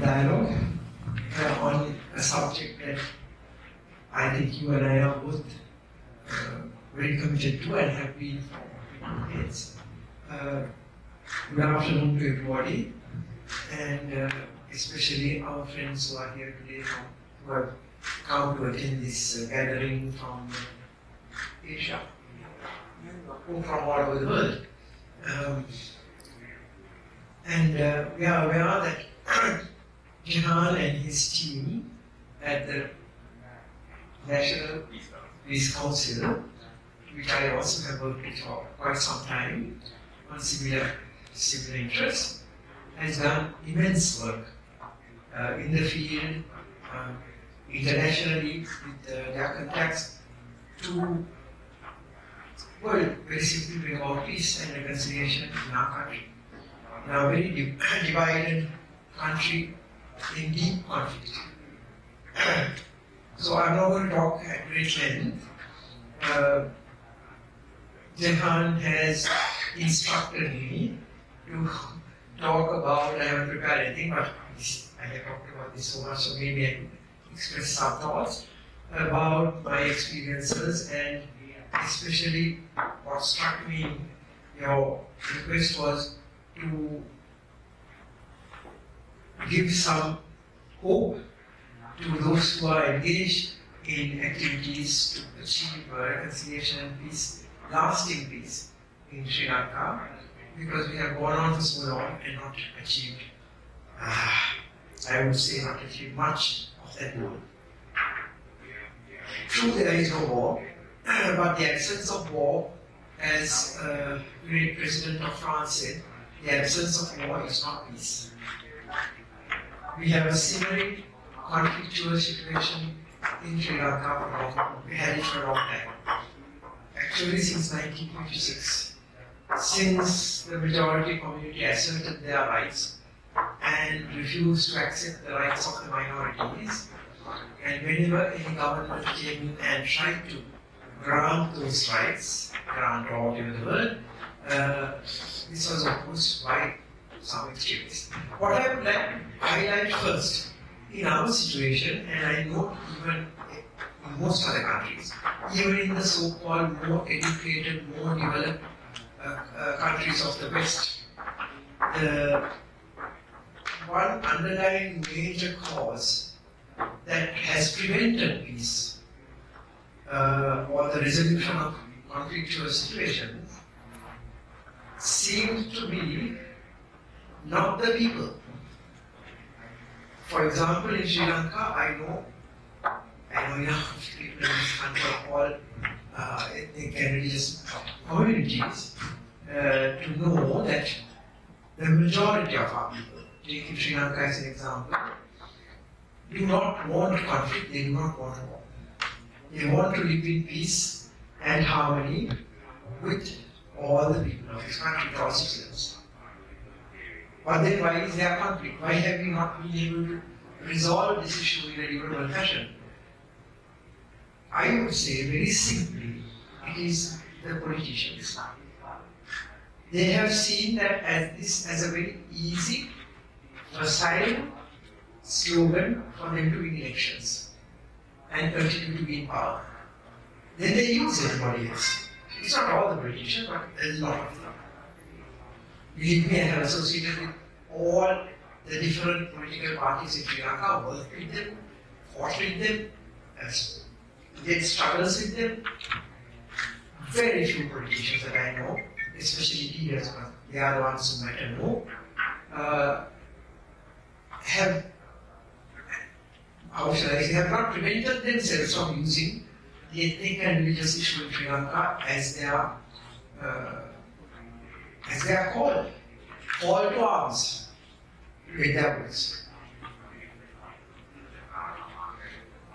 dialogue on a subject that I think you and I are both very committed to and have been for decades. Good afternoon to everybody, and especially our friends who are here today who have come to attend this gathering from Asia, from all over the world. We are aware that Jihan and his team at the National Peace Council, which I also have worked with for quite some time on similar interests, has done immense work in the field, internationally, with their contacts to, well, very simply bring about peace and reconciliation in our country. In a very divided country in deep conflict. So I'm not going to talk at great length. Jehan has instructed me to talk about, I haven't prepared anything, but I have talked about this so much, so maybe I can express some thoughts about my experiences, and especially what struck me in your request was to give some hope to those who are engaged in activities to achieve reconciliation and peace, lasting peace in Sri Lanka, because we have gone on for so long and not achieved, I would say not achieved much of that goal. True, there is no war, but the absence of war, as the great president of France said, the absence of war is not peace. We have a simmering, conflictual situation in Sri Lanka for a long time. We had it for a long time. Actually, since 1956, since the majority community asserted their rights and refused to accept the rights of the minorities, and whenever any government came in and tried to grant those rights, grant all over the world, this was opposed by some extremists. What I would like to highlight first, in our situation, and I know even in most other countries, even in the so-called more educated, more developed countries of the West, the one underlying major cause that has prevented peace or the resolution of conflictual situations seems to be not the people. For example, in Sri Lanka, I know enough people in this country of all ethnic and religious communities to know that the majority of our people, taking Sri Lanka as an example, do not want conflict, they do not want war. They want to live in peace and harmony with all the people of this country, all citizens. But then why is there conflict? Why have we not been able to resolve this issue in a liberal fashion? I would say very simply, it is the politicians. They have seen that as a very easy, facile slogan for them to win elections and continue to be in power. Then they use everybody else. It's not all the politicians, but a lot of them. Believe me, I have associated with all the different political parties in Sri Lanka, worked with them, fought with them, did struggles with them. Very few politicians that I know, especially leaders, but they are the ones who matter more, have not prevented themselves from using the ethnic and religious issue in Sri Lanka as their call to arms with their words.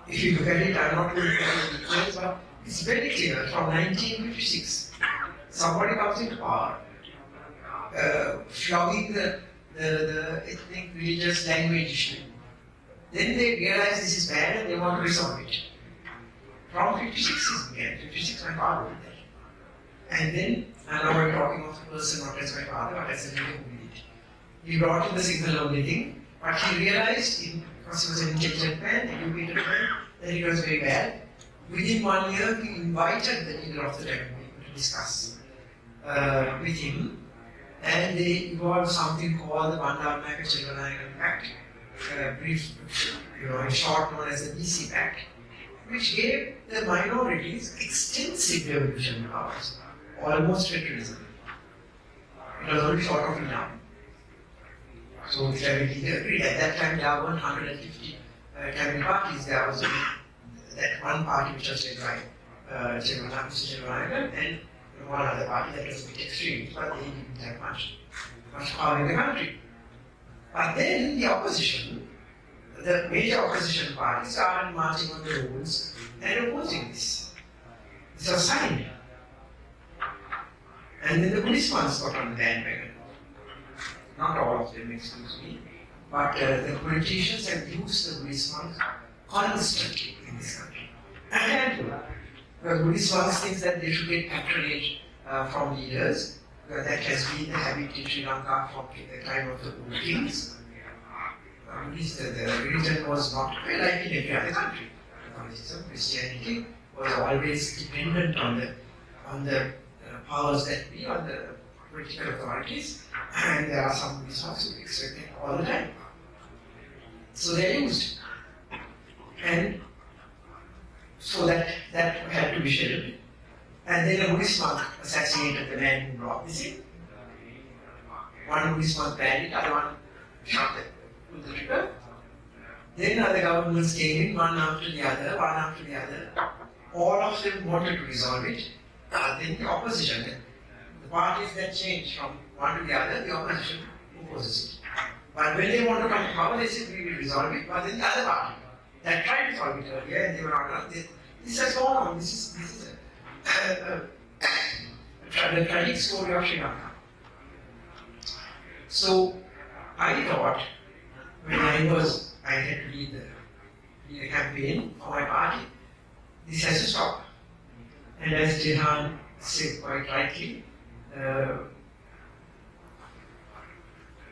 If you look at it, I'm not going to tell you the details, but it's very clear. From 1956, somebody comes into power, flogging the ethnic, religious, language issue. Then they realize this is bad and they want to resolve it. From 56 again, 56 my father did that. And then, and now I'm talking of the person not as my father, but as a leader who did it. He brought in the single only thing, But he realized, because he was an intelligent man, educated man, that it was very bad. Within 1 year, he invited the leader of the Tamil people to discuss with him, and they evolved something called the Bandaranaike Chandrika Pact, brief, in short known as the BC Pact, which gave the minorities extensive devolution powers, almost federalism. It was only short of enough. So the Tamil leader agreed. At that time, there weren't 150 Tamil parties. There was that one party which was led by Chandrika and one other party that was a bit extreme, but they didn't have much power in the country. But then the opposition, the major opposition party, started marching on the roads and opposing this. This was signed. And then the policemen got on the bandwagon. Not all of them, excuse me, but the politicians have used the policemen constantly in this country. And the policemen think that they should get patronage from leaders. That has been the habit in Sri Lanka from the time of the old kings. The religion was not like in every other country. Catholicism, Christianity was always dependent on the powers that be, on the political authorities, and there are some resources expected all the time. So they are used. And so that had to be shelved. And then a Buddhist monk assassinated the man who brought this in. One Buddhist monk banned it, other one shot the trigger. Then other governments came in, one after the other, one after the other. All of them wanted to resolve it. Then the opposition, the parties that changed from one to the other, the opposition opposes it. But when they want to come to power, they say we will resolve it. But then the other party that tried to solve it earlier and they were not done. This has gone on. This is the tragic story of Sri Lanka. So I thought when I had to lead the campaign for my party, this has to stop. And as Jehan said quite rightly,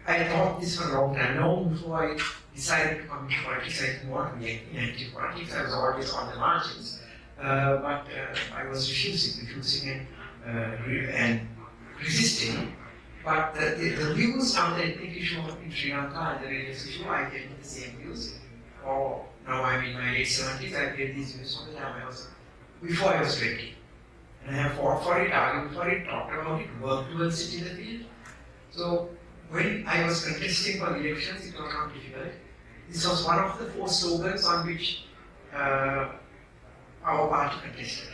I thought this for a long time. Long before I decided to come into politics, I didn't want to be in active politics. I was always on the margins. But I was refusing and resisting. But the views on the ethnic issue in Sri Lanka and the religious issue, I get the same views. Or now I'm in my late 70s, I get these views from the time before I was 20. And I have fought for it, argued for it, talked about it, worked towards it in the field. So when I was contesting for elections, it was not difficult. This was one of the 4 slogans on which our party contested.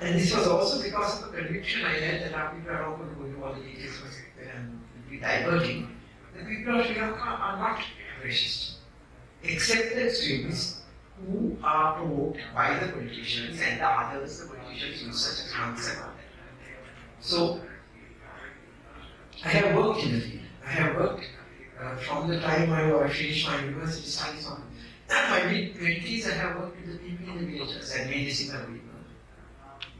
And this was also because of the conviction I had that our people are not going to go into all the details and be diverting. The people of Sri Lanka are not racist, except the extremists who are provoked by the politicians and the others the politicians use such as monks and all that. So, I have worked in the field. I have worked from the time I finished my university studies on my mid-20s. I have worked with the people in the villages and medicinal people.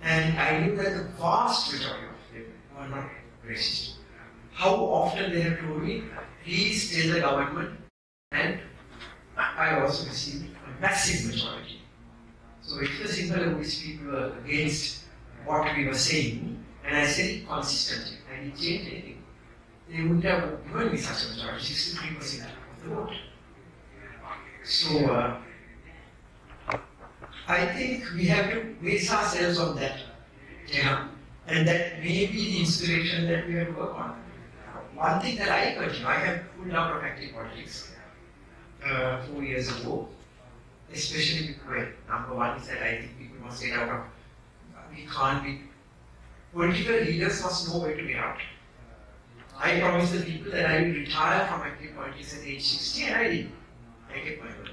And I knew that the vast majority of them were not racist. How often they have told me, please tell the government, and I also received a massive majority. So if the single Buddhist people were against what we were saying, and I said it consistently, I didn't change anything, they wouldn't have given me such a majority, 63% of the vote. So I think we have to base ourselves on that, and that may be the inspiration that we have to work on. One thing that I continue, I have pulled out of active politics 4 years ago, especially because number one is that I think people must get out of, we can't be, political leaders must know where to get out. I promised the people that I will retire from active politics at age 60, and I did. I kept my word.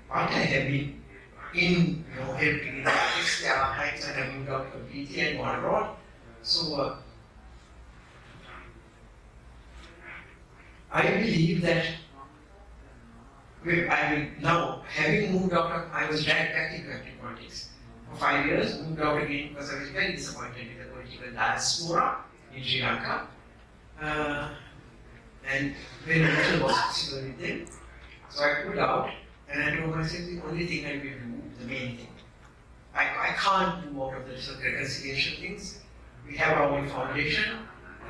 But I have been in, helping in politics. There are times that I have moved out completely and gone abroad. So I believe that now, having moved out I was dragged back into active politics for 5 years, moved out again because I was very disappointed with the political diaspora in Sri Lanka. and very little was possible with them. So I pulled out and I told myself the only thing I will do, the main thing. I can't do out of the reconciliation things. We have our own foundation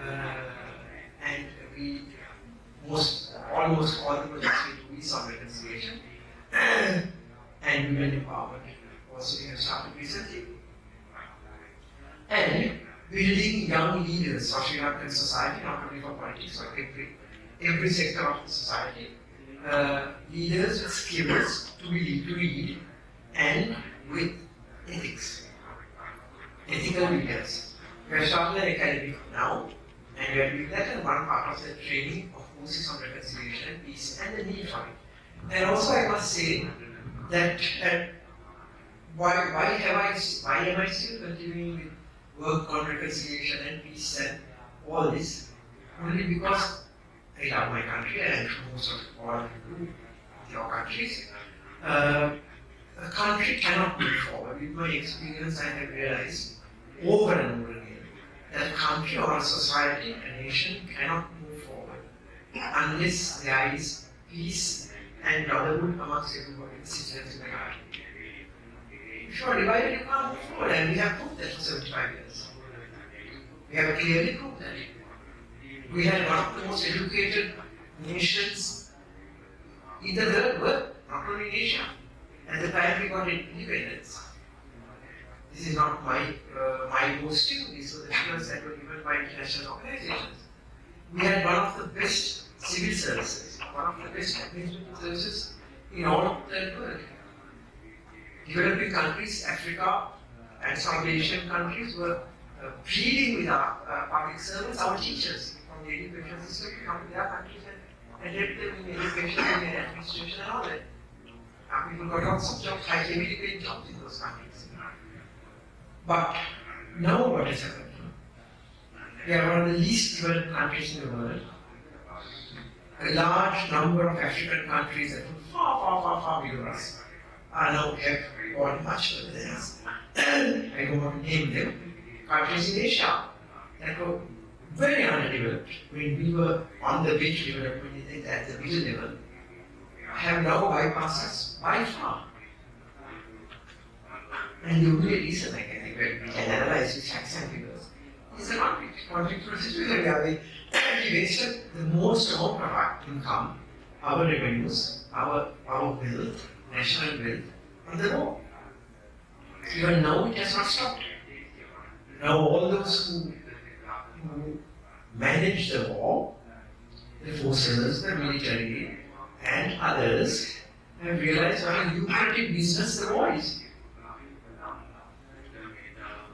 and we almost all the projects we do is on reconciliation and women empowerment also we have started recently. And building young leaders of Sri Lankan society, not only for politics, but every sector of the society. Leaders with skills to lead and with ethics. Ethical leaders. We have started an academy now, and we are doing that, and one part of the training, of course, is on reconciliation and peace and the need for it. And also, I must say that why am I still continuing with work on reconciliation and peace and all this? Only because I love my country, and I'm sure most of all do your countries. A country cannot move forward. With my experience, I have realized over and over again that a country or a society, a nation cannot move forward unless there is peace and brotherhood amongst everybody, the citizens in the country. If you are divided, you can't move forward, and we have proved that for 75 years. We have clearly proved that. We had one of the most educated nations in the world, not only in Asia. At the time we got independence. This is not my boasting, these were the figures that were given by international organizations. We had one of the best civil services, one of the best administrative services in all of the world. Developing countries, Africa and South Asian countries were pleading with our public servants, our teachers from the education system to come to their countries and help them in education and administration and all that. People got lots of jobs, highly paid jobs in those countries. But now what has happened? We are one of the least developed countries in the world. A large number of African countries that were far below us are now have gone much further than us. I don't want to name them. Countries in Asia that were very underdeveloped when we were on the way to development at the middle level have now bypassed us by far. And the only reason I can think we can analyze with facts and figures is the conflict situation where we wasted the most amount of our income, our revenues, our wealth, national wealth, on the war. Even now it has not stopped. Now all those who manage the war, the forces, the military, and others have realized what a lucrative business the war is.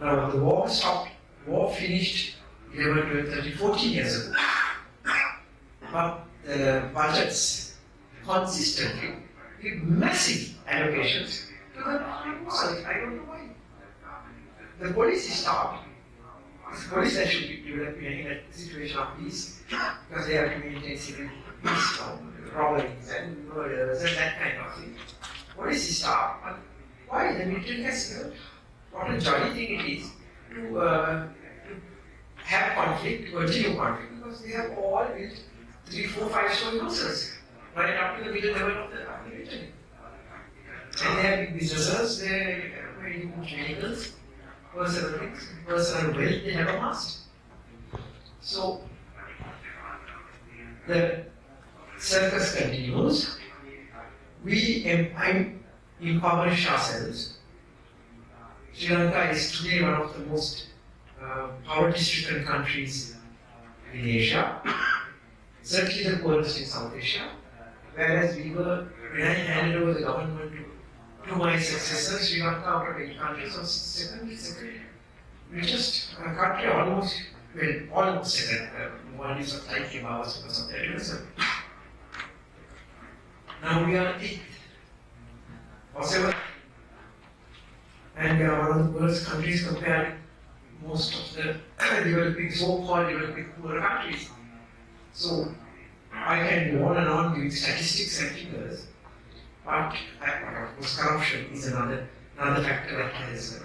Now the war stopped, war finished 11, 12, 13, 14 years ago. But the budgets consistently give massive allocations to the police. I don't know why. The police is stopped. It's the police that should be developing in a situation of peace because they have to maintain civil peace, robberies and murders and that kind of thing. Police is stopped. But why? The military has what a jolly thing it is to have conflict, to continue conflict, because they have all built 3, 4, 5-story houses right up to the middle level of the military. And they have big businesses, they have very good vehicles, personal things, personal wealth they have amassed. So the circus continues. We impoverish ourselves. Sri Lanka is today one of the most poverty-stricken countries in Asia, certainly the poorest in South Asia, whereas when I handed over the government to my successor, Sri Lanka out of 8 countries was second richest country, almost second. One is slightly above us because of that reason. Now we are 8th or 7th. And we are one of the worst countries compared to most of the developing, so-called developing poorer countries. So I can go on and on giving statistics and figures, but of course corruption is another factor that has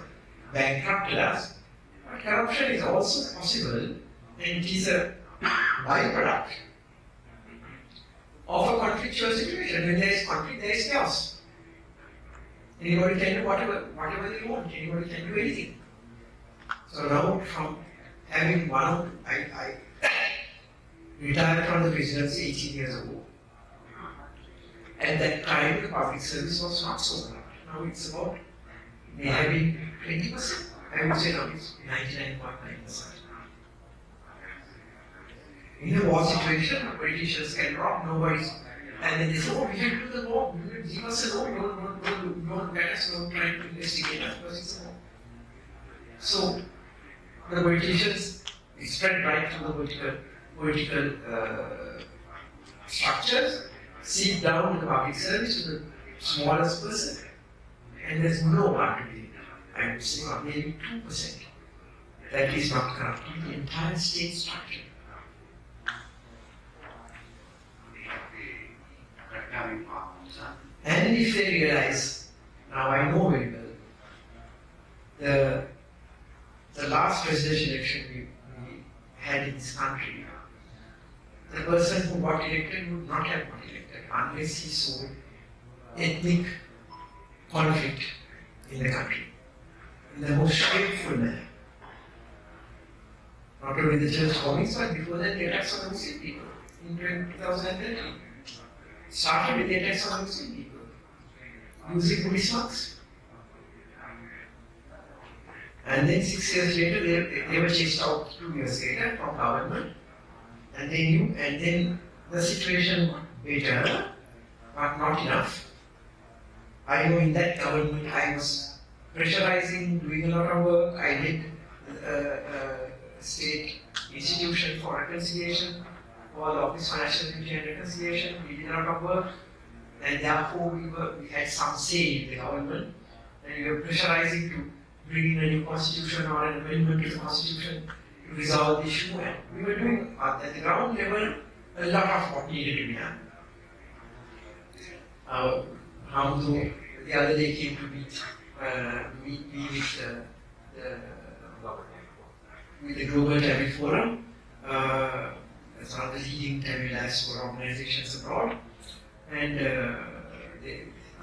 bankrupted us. But corruption is also possible, and it is a byproduct of a conflictual situation. When there is conflict, there is chaos. Anybody can do whatever they want. Anybody can do anything. So now, from having I retired from the presidency 18 years ago. At that time, the public service was not so much. Now it's about maybe 20%. I would say now it's 99.9%. In a war situation, politicians can drop, nobody's. And then they say, oh, we have to do the war. Give us a war. Don't let us go try to investigate us because it's a war. So, the politicians spread right through the political structures, seep down to the public service to the smallest person, and there's no argument. I would say maybe 2% that is not corrupting the entire state structure. And if they realize, now I know very well, the last presidential election we had in this country, the person who got elected would not have got elected unless he saw ethnic conflict in the country in the most shameful manner. Not only the church bombings, but before that the attacks on the Muslim people in 2013. Started with the attacks on the Muslim people using police marks. And then 6 years later, they were chased out 2 years later from government. And they knew, and then the situation got better, but not enough. I know in that government I was pressurizing, doing a lot of work. I did State Institution for Reconciliation, for the Office for National Unity and Reconciliation. We did a lot of work, and therefore we had some say in the government, and we were pressurizing to bring in a new constitution or an amendment to the constitution to resolve the issue. And we were doing at the ground level a lot of what needed to be done. Hamdu the other day came to meet me with the Global Tamil Forum. That's one of the leading Tamil diaspora organizations abroad, and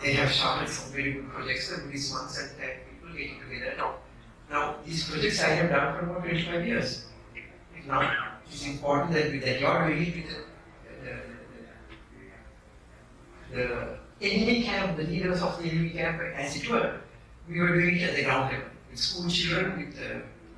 they have started some very good projects, the Buddhist monks and people getting together. Now these projects I have done for about 25 years. Now it's important that you are doing it with the enemy camp, the leaders of the enemy camp, as it were. We were doing it at the ground level, with school children,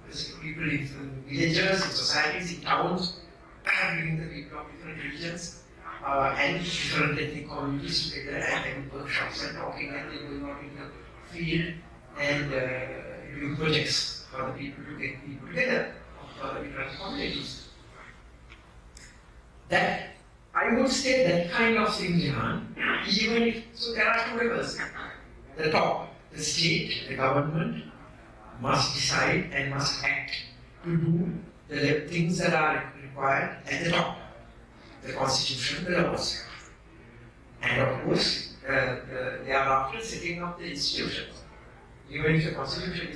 with people in villages, in societies, in towns, bringing the people of different religions and different ethnic communities together and having workshops and talking and going out in the field and doing projects for the people to get people together of different communities. That I would say that kind of thing, Jihan, even if, so there are two levels. The top, the state, the government must decide and must act to do the things that are required at the top. The constitution, the laws. And of course, thereafter setting up the institutions. Even if the constitution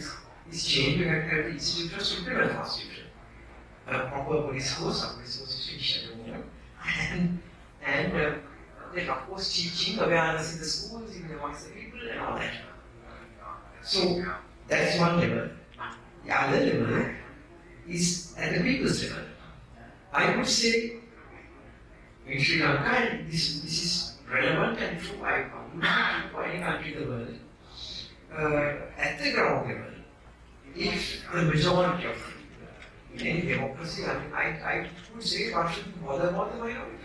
is changed, you have to have the institutions to implement the constitution. A proper police force, a police force is finished at the moment. And then of course teaching awareness in the schools, in amongst the people and all that. So that's one level. The other level is at the people's level. I would say in Sri Lanka, and this is relevant and true, I would not for any country in the world. At the ground level, if the majority of people in any democracy, I would say one shouldn't bother about the minority.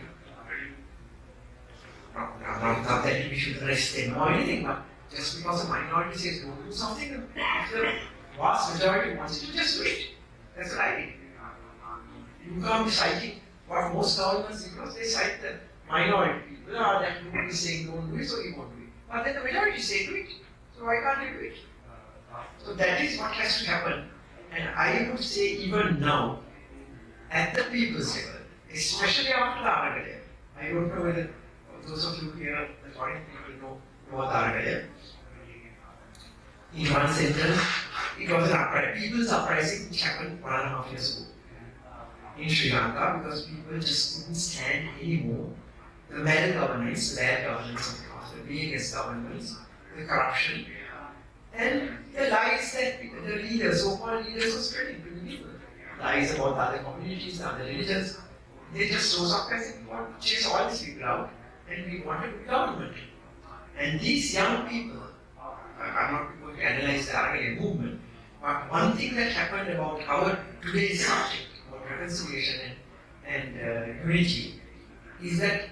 Not that we should arrest them or anything, but just because the minority says don't do something, if the vast majority wants to, just do it. That's what I think. You can't be citing what most governments do, because they cite the minority people. That group is saying don't do it, so you won't do it. But then the majority say do it. So why can't you do it? So that is what has to happen. And I would say even now, at the people's level, especially after the Aragaya, I don't know whether those of you here, the foreign people know what Aragaya. In one sentence, it was an uprising, people's uprising which happened 1.5 years ago in Sri Lanka, because people just couldn't stand anymore the malgovernance, the bad governance of the past, the various governments, the corruption, and the lies that the leaders, so-called leaders, are spreading to the people. Lies about other communities, other religions. They just rose up and said, we want to chase all these people out, and we want a good government. And these young people, I'm not going to analyze the Aryan movement, but one thing that happened about our today's subject, about reconciliation and unity, is that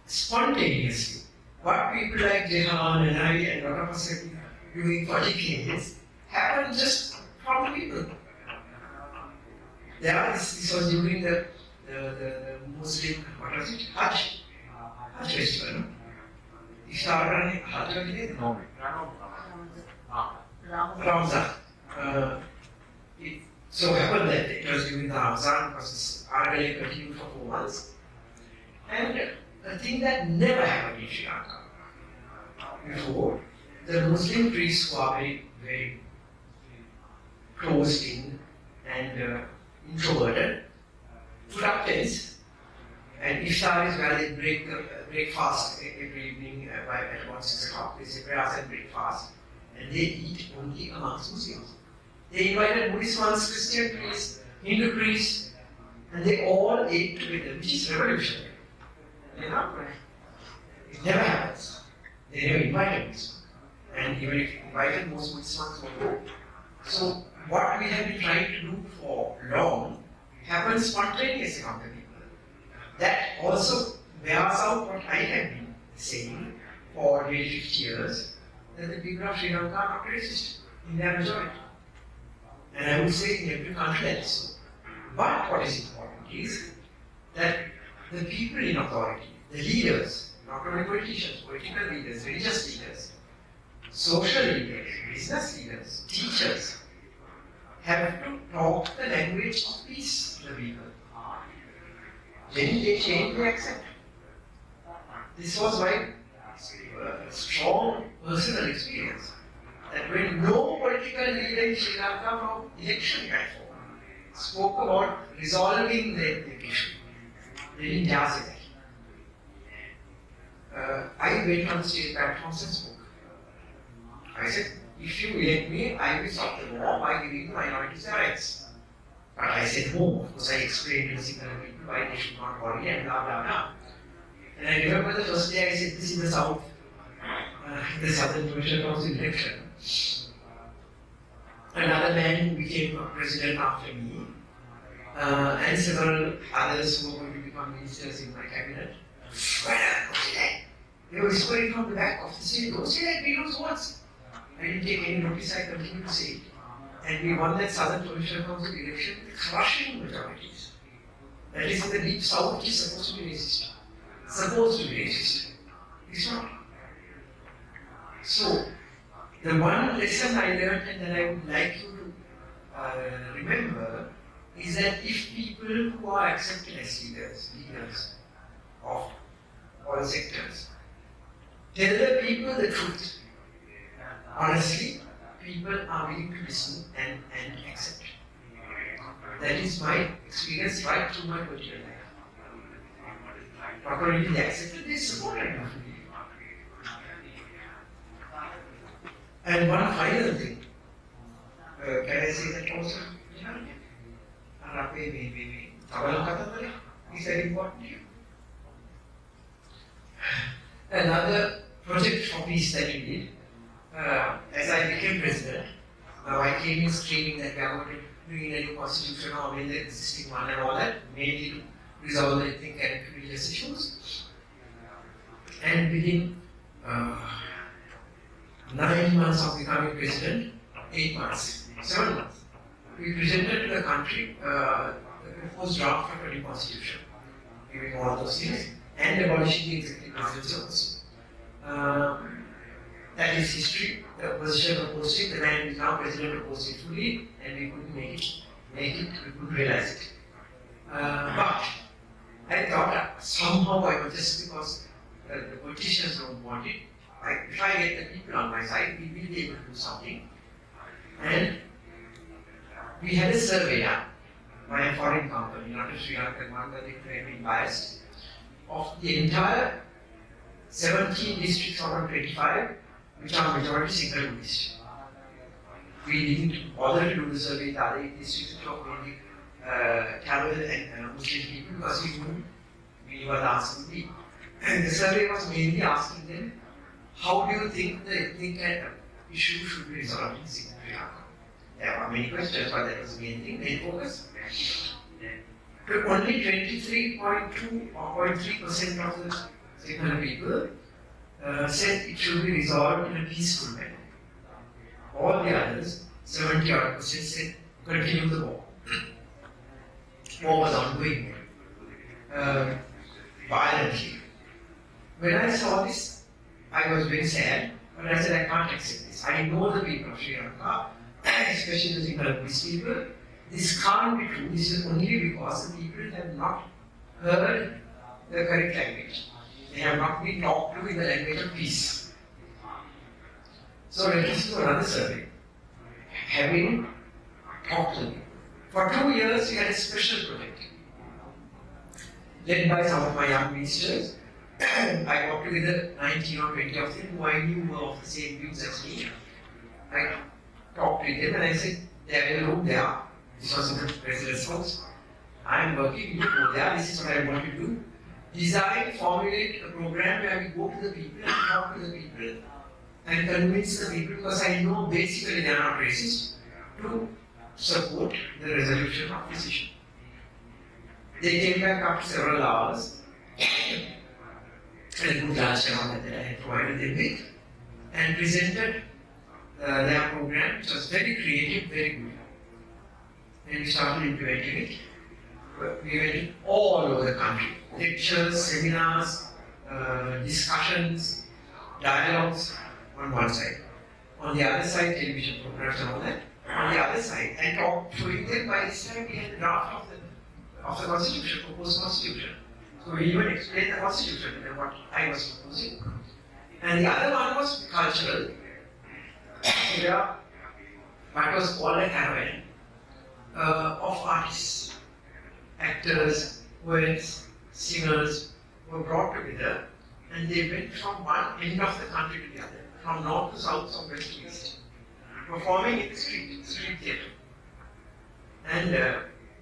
spontaneously, what people like Jehan and I and a lot of us have been doing for decades happened just from people. This was during the Muslim, what was it? Hajj festival. You started running Hajj again? No. Ramzan. It so happened that it was during the Ramzan because Argale continued for 4 months. And a thing that never happened in Sri Lanka before, the Muslim priests who are very, very closed in and introverted, put up tents, and Iftar is where they break fast every evening at about 6 o'clock. They say prayers and break fast, and they eat only amongst Muslims. They invited Buddhist monks, Christian priests, Hindu priests, and they all ate together, which is revolutionary. You know, it never happens. They never invited us, and even if invited, most Buddhist monks won't go. So what we have been trying to do for long happens spontaneously on the people. That also bears out what I have been saying for nearly 50 years, that the people of Sri Lanka are not racist in their majority. And I would say in every country else. But what is important is that the people in authority, the leaders, not only politicians, political leaders, religious leaders, social leaders, business leaders, teachers, have to talk the language of peace to the people. Then they change, they accept. This was my strong personal experience. That when no political leader in Sri Lanka from election platform spoke about resolving the issue, they didn't dare say that. I went on the state platforms and spoke. I said, if you elect me, I will stop the war by giving minorities their rights. But I said no, because I explained to the signal people why they should not worry and blah blah blah. And I remember the first day I said this in the South, the Southern Provincial Council election. Another man who became president after me, and several others who were going to become ministers in my cabinet, they were whispering from the back of the city, don't say that, we lose votes. I didn't take any notice, I continued to say it. And we won that Southern Provincial Council election with crushing majorities. That is in the deep south, which is supposed to be racist. Supposed to be racist. It's not. So, the one lesson I learned and that I would like you to remember is that if people who are accepted as leaders of all sectors, tell the people the truth. Honestly, people are willing to listen and accept. That is my experience right through my political life. Not only did they accept it, they supported it. And one final thing, can I say that also? Is that important to you? Another project for peace that we did, as I became president, I came in screaming that we are going to bring in a new constitution or amend the existing one and all that, mainly to resolve the ethnic and religious issues. And within 9 months of becoming president, 8 months, 7 months, we presented to the country the proposed draft of a new constitution, giving all those things, and abolishing the executive presidency also. That is history. The opposition opposed it, the man who is now president opposed it fully, and we couldn't we couldn't realize it. But I thought somehow I was just because the politicians don't want it, if I get the people on my side, we will be able to do something. And we had a survey by a foreign company, not a Sri Lankan one, but they were being biased, of the entire 17 districts out of 25, which are majority single Buddhist. We didn't bother to do the survey in the other districts which are mainly Tamil and Muslim people because we knew what the answer would be. And the survey was mainly asking them, how do you think the ethnic issue should be resolved in Sri Lanka? There are many questions, but that was the main thing, main focus. But only 23.2 or 0.3% of the Sri Lankan people said it should be resolved in a peaceful manner. All the others, 70% said continue the war. War was ongoing, violently. When I saw this, I was very sad, but I said I can't accept this. I know the people of Sri Lanka, especially the Sinhalese people. This can't be true. This is only because the people have not heard the correct language. They have not been talked to in the language of peace. So let us do another survey. Having talked to them. For 2 years, we had a special project led by some of my young ministers. I got together 19 or 20 of them who I knew were of the same views as me. I talked to them and I said, there is a room there. This was in the president's house. I am working, you go there, this is what I want to do. Design, formulate a program where we go to the people and talk to the people and convince the people, because I know basically they are not racist, to support the resolution of this issue. They came back after several hours and a good lunch and all that I had provided them with and presented their program, which was very creative, very good. And we started implementing it. We went all over the country. Lectures, seminars, discussions, dialogues on one side. On the other side, television programs and all that. On the other side, and showing them by this time we had the draft of the constitution, proposed constitution. So we even explained the constitution and what I was proposing. And the other one was cultural. Where what was called a caravan of artists, actors, poets, singers were brought together and they went from one end of the country to the other, from north to south, from west to east, performing in the street theatre. And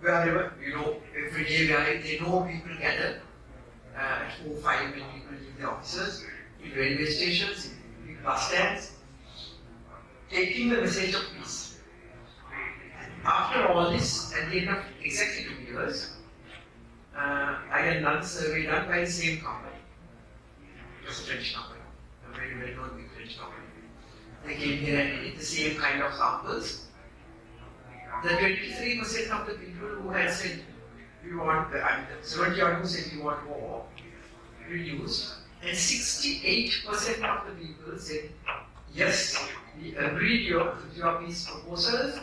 wherever, every day they know people gather at 4 5 when people leave the offices, in railway stations, in bus stands, taking the message of peace. After all this, at the end of exactly 2 years, I had another survey done by the same company. It was a French company, a very well-known big French company. They came here and did the same kind of samples. The 23% of the people who had said, we want, the 70 odd who said we want war, reduced, and 68% of the people said, yes, we agreed with your peace proposals,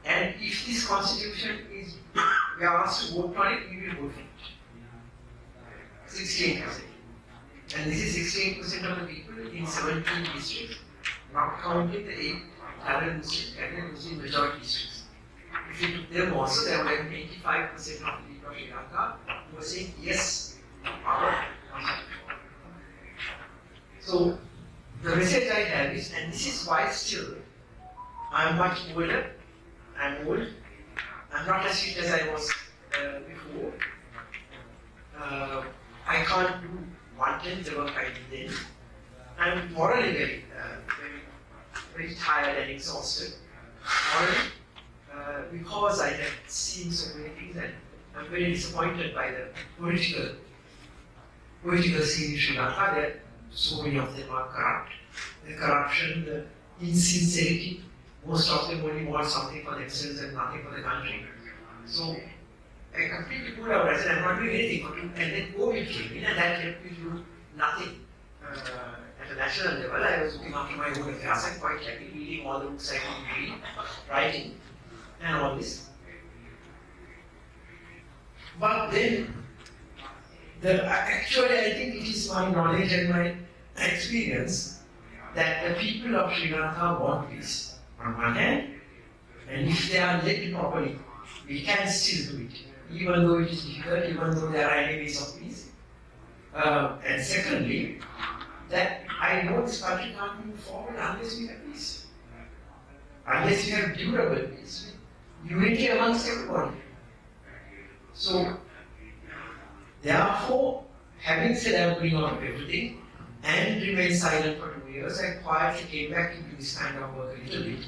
and if this constitution is, we are asked to vote on it, we will vote for it. 68%. And this is 68% of the people in 17 districts, not counting the 8 Muslim majority districts. If you took them also, there were 85% of the people of Sri Lanka who were saying yes to our constitution. So the message I have is, and this is why still I am much older, I'm old, I'm not as fit as I was before. I can't do 1/10 the work I did then. I'm morally very tired and exhausted. Morally, because I have seen so many things and I'm very disappointed by the political scene in Sri Lanka. That so many of them are corrupt. The corruption, the insincerity, most of them only want something for themselves and nothing for the country. So I completely pulled out. I said, I'm not doing anything for you. And then COVID came in and that helped me to do nothing. At a national level, I was looking after my own affairs. I'm quite happy reading all the books I could read, writing, and all this. But then, actually, I think it is my knowledge and my experience that the people of Sri Lanka want peace on one hand, and if they are led properly, we can still do it, even though it is difficult, even though there are enemies of peace. And secondly, that I know this country can't move forward unless we have peace. Unless we have durable peace. Unity amongst everybody. So, therefore, having said I'm doing out of everything and remained silent for 2 years, I quietly came back into this kind of work a little bit.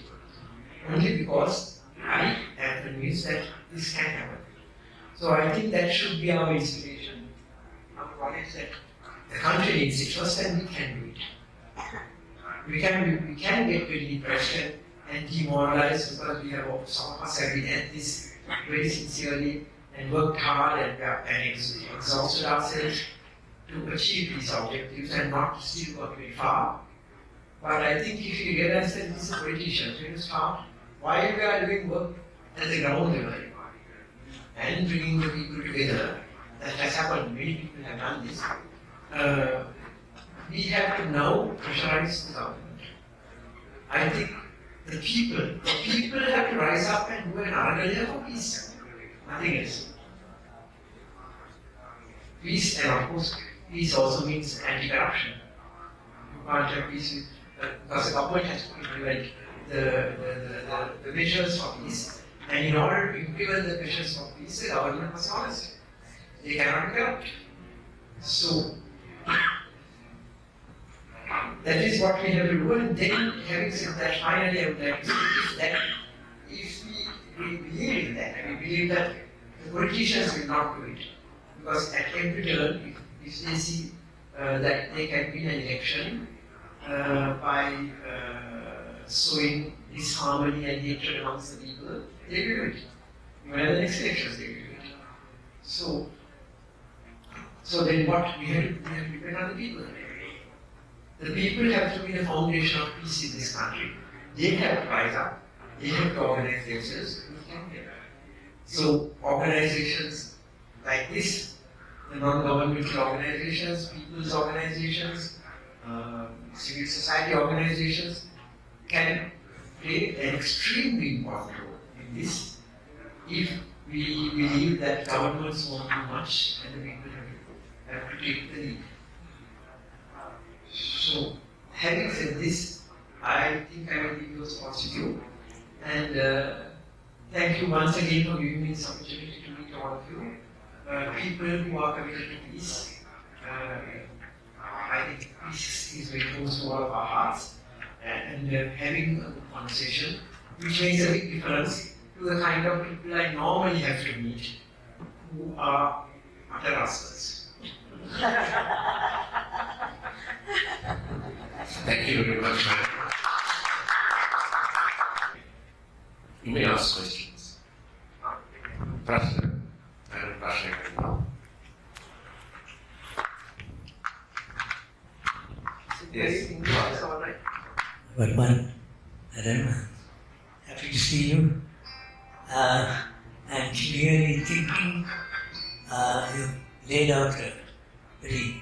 Only because I am convinced that this can happen. So I think that should be our inspiration. Our knowledge that the country needs it first and we can do it. We can get very depressed and demoralized because we have, some of us have been at this very sincerely and worked hard and exhausted ourselves to achieve these objectives and not still got very far. But I think if you realize that this is politicians, when you start, while we are doing work at the ground level and bringing the people together, that has happened, many people have done this, we have to now pressurize the government. I think the people have to rise up and do an arrangement for peace. Nothing else. Peace, and of course, peace also means anti-corruption. You can't have peace because the government has to implement the measures for peace, and in order to implement the measures for peace, the government must be honest. They cannot be corrupt. So, that is what we have to do, and then having said that, finally I would like to say that if we believe in that, and we believe that the politicians will not do it, because at every turn, if they see that they can win an election by sowing disharmony and hatred amongst the people, they will do it. Even at the next elections, they will do it. So then what? We have to depend on the people. The people have to be the foundation of peace in this country. They have to rise up. They have to organize themselves. So organizations like this, the non-governmental organizations, people's organizations, civil society organizations can play an extremely important role in this if we believe that governments won't do much and the people have to take the lead. So, having said this, I think I will leave those thoughts with you. And thank you once again for giving me this opportunity to meet all of you. People who are committed to peace. I think peace is very close to all of our hearts. And having a good conversation, which makes a big difference to the kind of people I normally have to meet, who are utter rascals. Thank you very much, man. You may ask questions. Prashna. Madam Prashna. Yes. Varman, Madam, happy to see you. I'm clearly thinking you laid out a very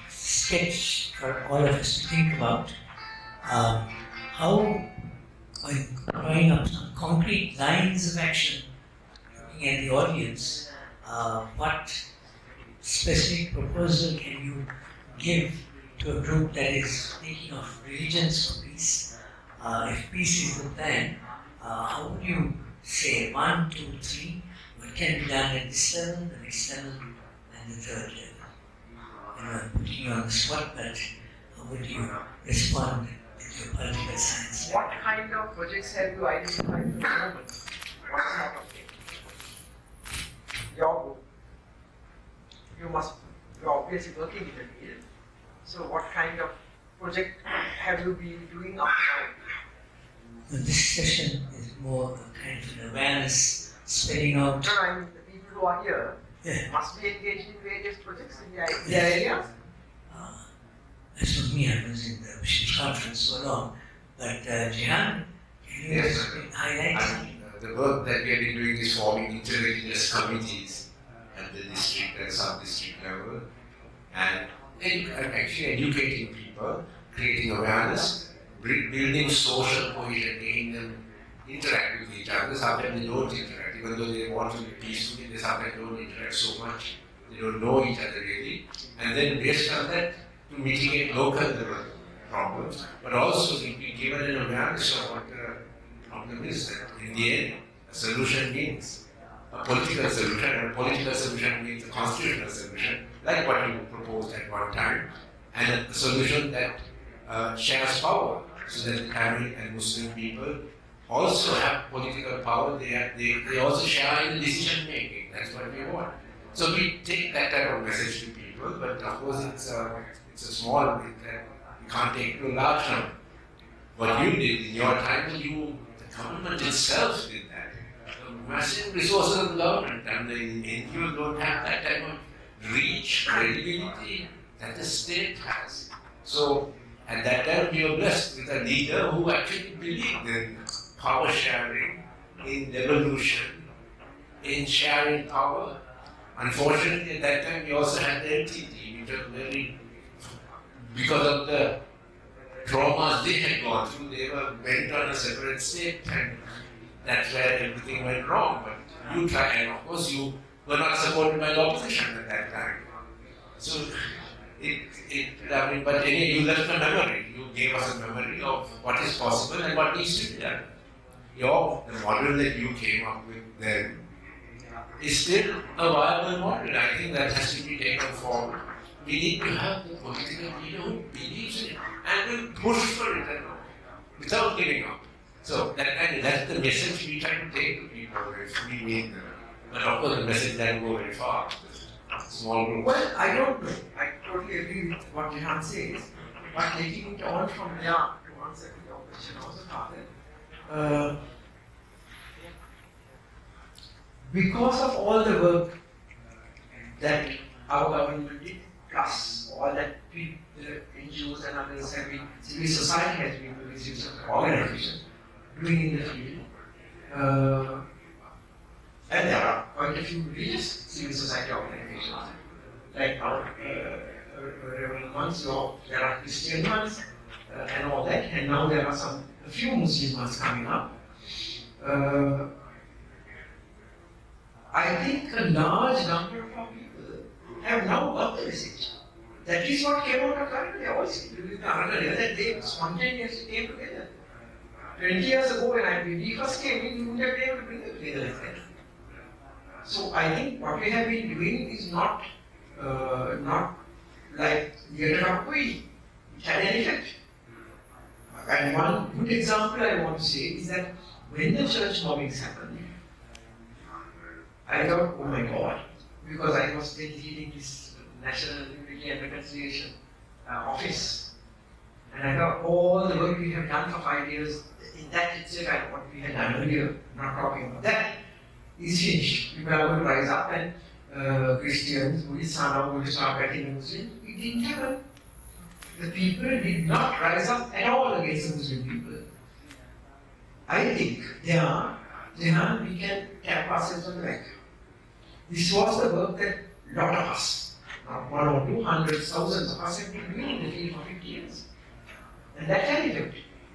sketch for all of us to think about. How, drawing up some concrete lines of action, looking at the audience, what specific proposal can you give to a group that is thinking of religions for peace? If peace is the plan, how would you say 1, 2, 3, what can be done at this level, the next level, and the third level? I'm putting you on the spot, but how would you respond with your political science? What kind of projects have you identified at the moment? What sort of thing? Your group. You're obviously working in the field. So what kind of project have you been doing up to now? This session is more kind of an awareness, spelling out. No, I mean the people who are here must be engaged in various projects in their areas. As for me, I was in the Missions Conference so long, but Jihan, can you highlight? The work that we have been doing is forming inter-religious committees at the district and sub-district level, and actually educating people, creating awareness, building social cohesion, making them interact with each other. Sometimes they don't interact, even though they want to be peaceful, they sometimes don't interact so much. They don't know each other really, and and then based on that to mitigate local level problems, but also be given an awareness of what the problem is. That in the end, a solution means a political solution, and a political solution means a constitutional solution, like what you proposed at one time, and a solution that shares power, so that Tamil and Muslim people also have political power. They also share in the decision making. That's what we want. So we take that type of message to people, but of course it's a small bit that you can't take to a large number. What you did in your time, the government itself did that. Massive resources of government, and the NGOs don't have that type of reach, credibility that the state has. So at that time we were blessed with a leader who actually believed in power sharing, in devolution, in sharing power. Unfortunately, at that time we also had the LTT, which was very, because of the traumas they had gone through, they were bent on a separate state, and that's where everything went wrong. But you tried, and of course you were not supported by the opposition at that time. So but anyway, you left a memory. You gave us a memory of what is possible and what needs to be done. The model that you came up with then is still a viable model. I think that has to be taken forward. We need to have the political leader who believes in it and will push for it without giving up. So that's the message we try to take to people if we meet them. But of course the message doesn't go very far. Small groups. Well, I don't know. I totally agree with what Jehan says. But taking it on from there to answer your question also, Father, because of all the work that our government did, plus all that the NGOs and others have been, civil society has been doing, civil organizations doing in the field, and there are quite a few religious civil society organizations, like our Reverend ones, there are Christian ones, and all that, and now there are a few Muslim ones coming up. I think a large number of our people have now got the message. That is what came out of Karate also. That they spontaneously came together. 20 years ago when we first came in, we wouldn't have been able to bring them together like that. So I think what we have been doing is not like Yetakapui. It had an effect. And one good example I want to say is that when the church bombings happened, I thought, oh my God, because I was then leading this National Unity and Reconciliation office. And I thought all the work we have done for 5 years, in that itself, what we had done earlier, not talking about that, is finished. People are going to rise up and Christians, Buddhists are now going to start getting Muslims. It didn't happen. The people did not rise up at all against the Muslim people. I think we can tap ourselves on the back. This was the work that a lot of us, not 1 or 2, hundreds, thousands of us have been doing in the field for 50 years. And that had effect.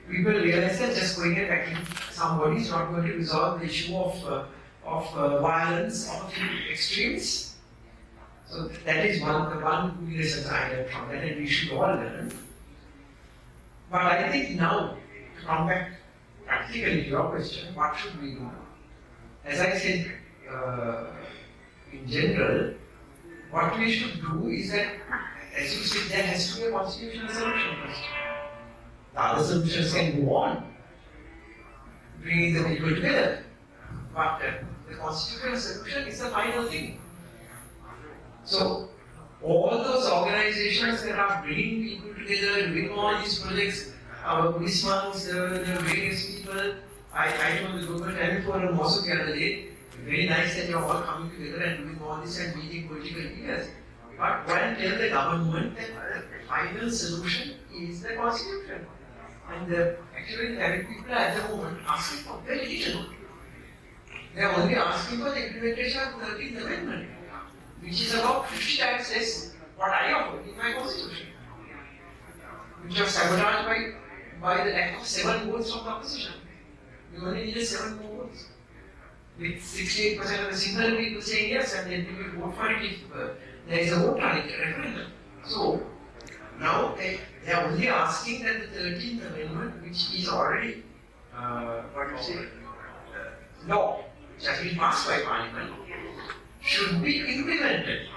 People realize that just going and attacking somebody is not going to resolve the issue of violence of a few extremes. So that is the one lesson I learned from that, and we should all learn. But I think now, to come back practically to your question, what should we do? As I said, in general, what we should do is that, as you said, there has to be a constitutional solution first. The other solutions can go on, bringing the people together. But the constitutional solution is the final thing. So, all those organizations that are bringing people together, doing all these projects, our police ones, the various people, I know the Global Family Forum also the other day, very nice that you are all coming together and doing all this and meeting political leaders. But go and tell the government that the final solution is the constitution. And actually, the people are at the moment asking for very little. They are only asking for the implementation of the 13th Amendment, which is about 50 times less what I offered in my constitution, which was sabotaged by the lack of 7 votes from the opposition. We only needed 7 more votes. With 68% of the single people saying yes, and then people vote for it if there is a vote on it, a referendum. only asking that the 13th Amendment, which is already, law, which has been passed by Parliament, should be implemented.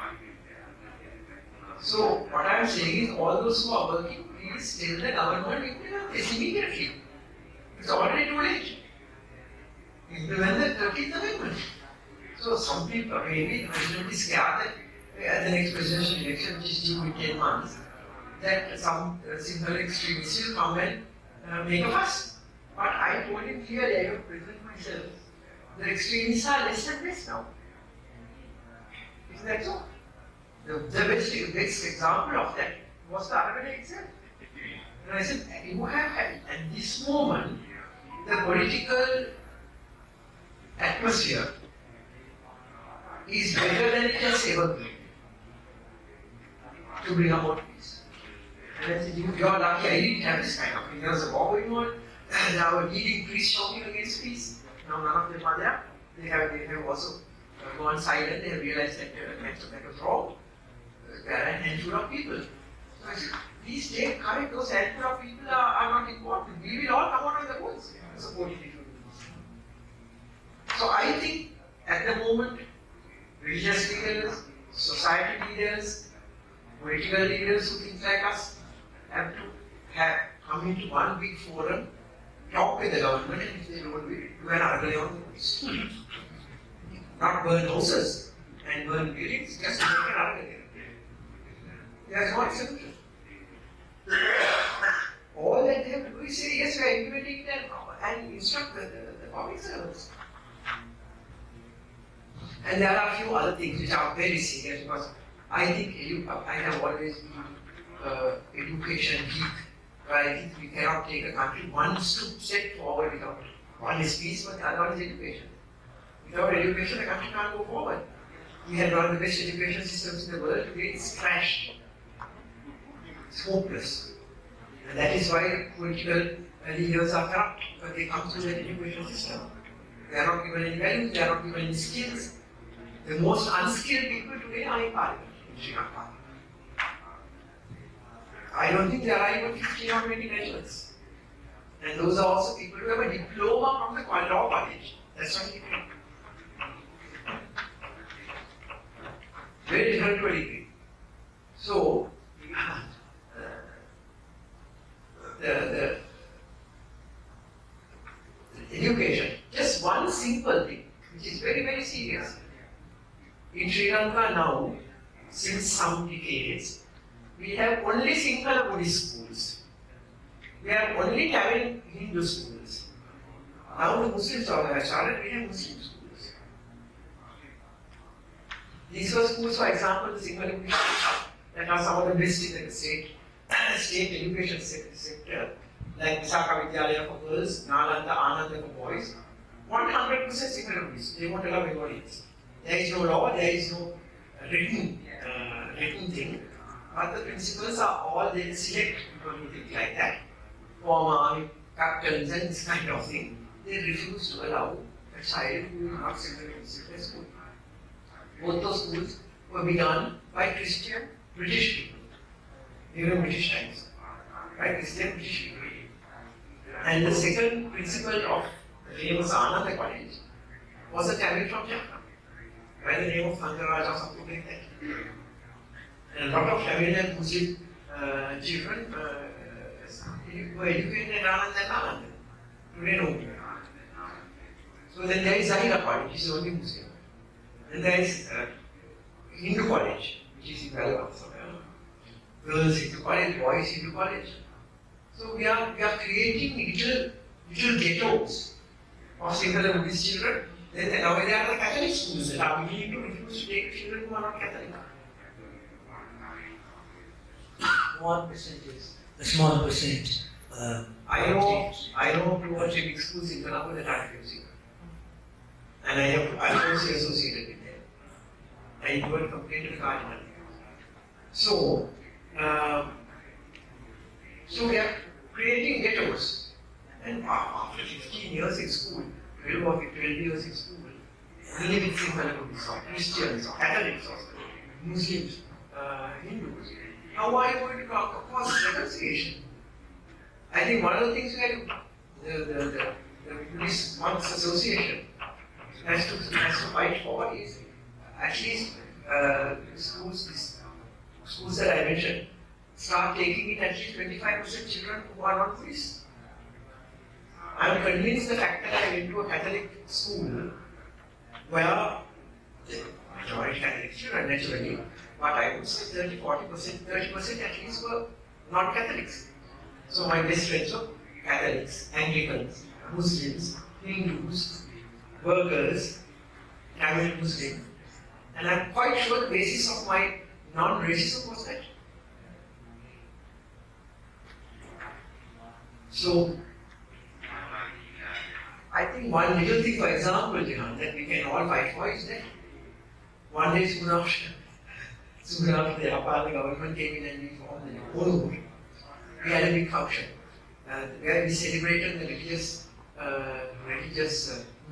So, what I am saying is, all those who are working, please tell the government implement this immediately. It's already too late. Implement the 13th Amendment. So, some people, maybe the president is scared that at the next presidential election, which is due in 10 months, that some single extremists will come and make a fuss. But I told him clearly, I have present myself, the extremists are less and less now. Isn't that so? The best example of that was the Arabic itself. And I said, you have at this moment, the political atmosphere is better than it has ever been to bring about peace. And I said, you are lucky I didn't have this kind of thing. There was a war going on, and our leading priests shouting against peace. Now none of them are there. They have also gone silent. They have realized that that was wrong. There are a handful of people. So I said, please take courage. Those handful of people are not important. We will all come out of the woods supporting it. So I think at the moment, religious leaders, society leaders, political leaders who think like us have to come into one big forum, talk with the government, and if they don't do it, do an array on the woods. Not burn houses and burn buildings, just make an array. There's no exception. All that they have to do is say, yes, we are implementing it and instruct the public servants. And there are a few other things which are very serious because I think I have always been education geek. But I think we cannot take a country one step forward without it. One is peace, but the other one is education. Without education, the country can't go forward. We have one of the best education systems in the world. Today it's crashed. It's hopeless. And that is why political leaders are corrupt, because they come through the education system. They are not given any values, they are not given any skills. The most unskilled people today are in Parliament, in Sri Lanka. I don't think there are even 15 or 20 graduates. And those are also people who have a diploma from the law college. That's why they come. Very different to a degree. So, the education, just one simple thing, which is very, very serious. In Sri Lanka now, since some decades, we have only single Buddhist schools. We have only Tamil Hindu schools. Now the Muslims have started, we have Muslim schools. These were schools, for example, the single Buddhist schools that are some of the best in the state education sector, like Visakha Vidyalaya for girls, Nalanda, Ananda for boys. 100% single Buddhist. They won't allow anybody else. There is no law, there is no written thing. But the principles are all, they select people who think like that. Former army captains and this kind of thing. They refuse to allow a child who is not single in school. Both those schools were begun by Christian British people. During British times. By Christian British people. And the second principle of the famous Ananda College was a Tamil from Japan, by the name of Thangaraj or something like that. And a lot of Tamil and Muslim children were educated in Ananda and Ananda. Today no. So then there is Zahira College, which is only Muslim. Then there is Hindu College, which is in Belgaum. Girls Hindu College, boys Hindu College. So we are creating little ghettos of single and Buddhist children. Then now there are the Catholic schools that are beginning to refuse to take children who are not Catholic. What percentage? A small percent. I know 2 or 3 big schools in Colombo that are refusing. And I'm closely associated with them. I even complained to the cardinal. So we are creating ghettos. And after 15 years in school, 12 years in school, only with single Buddhists or Christians or Catholics or Muslims, Hindus. How are you going to cause reconciliation? I think one of the things where the Buddhist Monks Association has to fight for is at least schools that I mentioned start taking in at least 25% children who are not Buddhist. I am convinced the fact that I went to a Catholic school where the majority Catholic children naturally, but I would say 30% at least were non-Catholics. So my best friends were Catholics, Anglicans, Muslims, Hindus, workers, Tamil Muslim, and I'm quite sure the basis of my non-racism was that. So I think one little thing, for example, that we can all fight for is that one day soon after the Nepali government came in and we formed the Kumarathunga, we had a big function where we celebrated the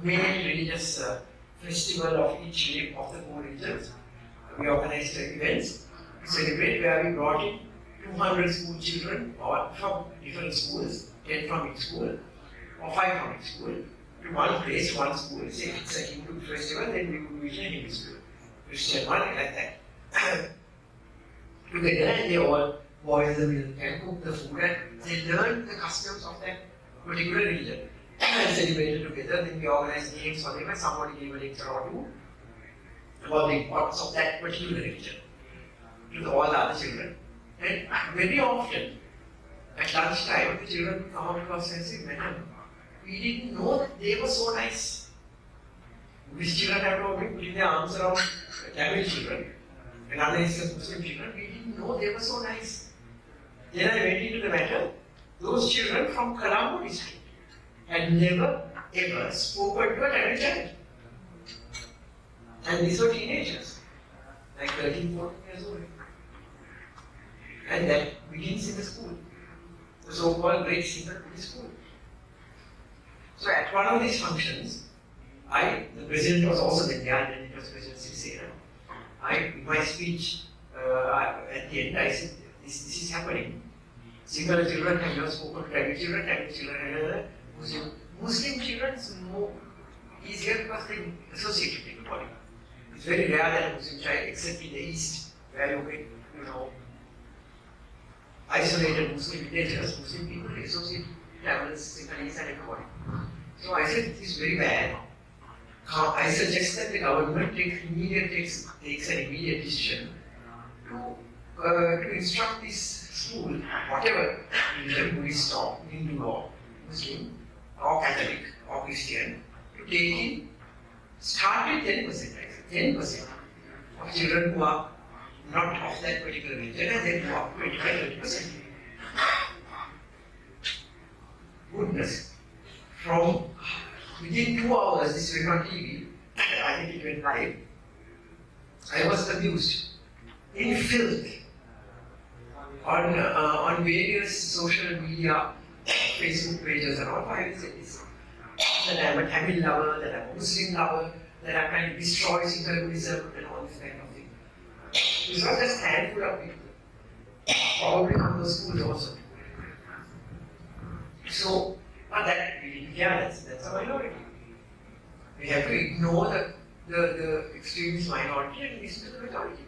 main religious festival of each of the four religions. We organized events to celebrate where we brought in 200 school children or from different schools, 10 from each school or 5 from each school, to one place, one school. Say it's a Hindu festival, then we would meet in a Hindu school, Christian one, like that. Together, and they all boil the milk and cook the food, and they learn the customs of that particular religion and celebrated together. Then we organize games for them, and somebody gave a lecture or two about the importance of that particular religion to all the other children. And very often, at lunchtime, the children would come up to us and say, "Madam, we didn't know that they were so nice." These children have to be putting their arms around Tamil children and other Muslim children. We didn't know they were so nice. Then I went into the matter. Those children from Colombo district had never ever spoken to a Tamil child. And these were teenagers, like 13, 14 years old. And that begins in the school, the so-called great secret Buddhist school. So at one of these functions, the president was also there, and it was President Sisera. In my speech, at the end, I said, this is happening. Single children have never spoken to Tamil children have Muslim. Muslim children is more easier because they associate with the body. It's very rare that a Muslim child, except in the East, where you get, isolated Muslim villages, Muslim people associate Tamils, Sinhalese and everybody. So I said, this is very bad. I suggest that the government takes an immediate decision to instruct this school, whatever religion, Buddhist or Hindu or Muslim or Catholic or Christian, to take in, start with 10%, I said, 10% of children who are not of that particular religion, and then go up to 25-30%. Goodness. From within 2 hours, this went on TV, I think it went live, I was abused in filth on various social media, Facebook pages and all. I will say this, that I'm a Tamil lover, that I'm a Muslim lover, that I'm trying to destroy Buddhism and all this kind of thing. It's not just a handful of people, probably from those schools also. So, but that we didn't care, that's a minority. We have to ignore the extremist minority and listen to the majority.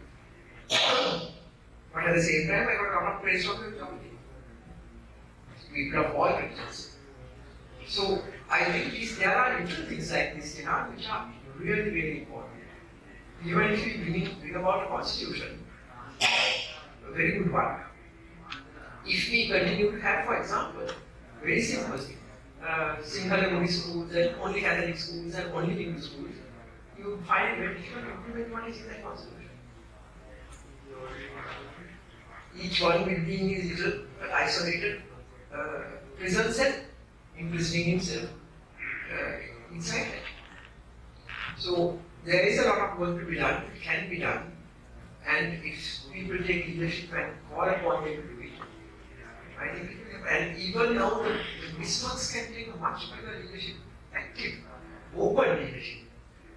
But at the same time, I got a lot of praise from the majority. People of all religions. So, I think there are little things like this in art which are really, really important. Even if we bring about a constitution, a very good one. If we continue to have, for example, very simple thing, Sinhala Buddhist schools and only Catholic schools and only Hindu schools, you find it very difficult to implement what is in that constitution. Each one will be in his little isolated prison cell, imprisoning himself inside that. So there is a lot of work to be done, it can be done, and if people take leadership and call upon them to do it, I think it will happen. And even now the Buddhists can take a much bigger leadership, active, open leadership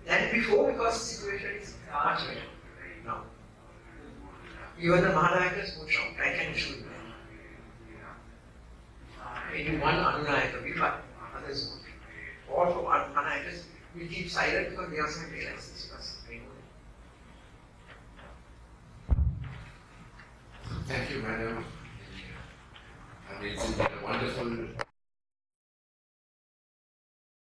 than before, because the situation is much better now. Even the Mahanayakas were shocked, I can assure you that. maybe one Anunayaka, but others won't. Or for Anunayaka, we keep silent because we also realize this person. Thank you, madam. I mean, it's been a wonderful